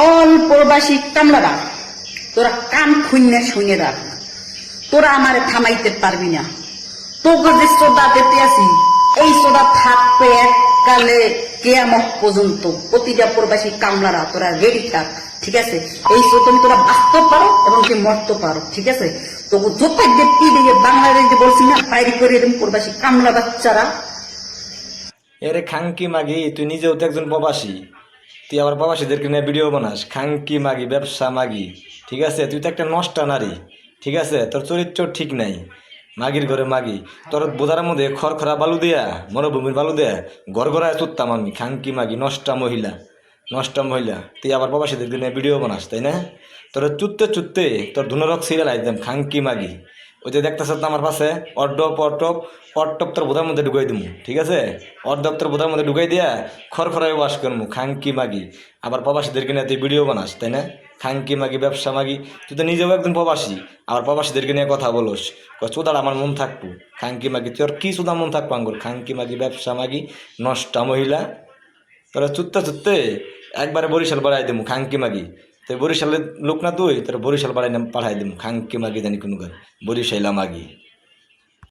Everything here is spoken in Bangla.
অল প্রবাসী কামলারা তোরা কান খুইনে শুনে রাখ, তোরা আমারে থামাইতে পারবি না। তোকে যে শ্রদ্ধা দিতে আছি এই শ্রদ্ধা থাকবে এককালে কেয়ামত পর্যন্ত। প্রতিটা প্রবাসী কামলারা তোরা রেডি থাক, ঠিক আছে? এই শ্রদ্ধা তোরা বাঁচতে পারো এবং কি মরতে পারো, ঠিক আছে? তোকে যত দেখতে দিয়ে বাংলাদেশে বলছি না বাইরে করে এরকম প্রবাসী কামলা বাচ্চারা। এরে খাঙ্কি মাগি, তুই নিজেও তো একজন প্রবাসী, তুই আবার প্রবাসীদেরকে নিয়ে ভিডিও বানাস। খাঙ্কি মাগি, ব্যবসা মাগি, ঠিক আছে? তুই তো একটা নষ্টা নারী, ঠিক আছে? তোর চরিত্র ঠিক নাই, মাগির ঘরে মাগি। তোর বোঝার মধ্যে খড়খড়া বালু দেয়া, মরুভূমির বালু দেয়া ঘর ঘরায় চুত্তাম আমি। খাঙ্কি মাগি, নষ্টা মহিলা, নষ্টা মহিলা। তুই আবার প্রবাসীদেরকে নিয়ে ভিডিও বানাস, তাই না? তোর চুত্তে চুত্তে তোর ধুনরক সিরিয়াল একদম খাঙ্কি মাগি। ওই যে দেখতেছ তো আমার পাশে অড্ডপ অটপ অটপ তোর বোধার মধ্যে ঢুকাই দিমু, ঠিক আছে? অর্ধপ তোর বোধার মধ্যে ঢুকাই দিয়া খড়খড়ায় ওয়াশ করমু। খাঙ্কি মাগি, আবার প্রবাসীদেরকে নিয়ে তুই ভিডিও বানাস, তাই না? খাঙ্কি মাগি, ব্যবসা মাগি। তুই তো নিজেও একজন প্রবাসী, আবার প্রবাসীদেরকে নিয়ে কথা বলোস। চোদার আমার মন থাকবো। খাঙ্কি মাগি, তোর কি চোদা মন থাকবো আঙ্গুর? খাঙ্কি মাগি, ব্যবসা মাগি, নষ্টা মহিলা। তোরা চুত্তে চুত্তে একবারে বরিশাল বাড়াই দেবো। খাঙ্কি মাগি, তুই বরিশালের লোক না, তুই তোর বরিশাল বাড়াই পাঠাই দেবো। খাঙ্কি মাগি জানি কোনো বরিশাইলা মাগি।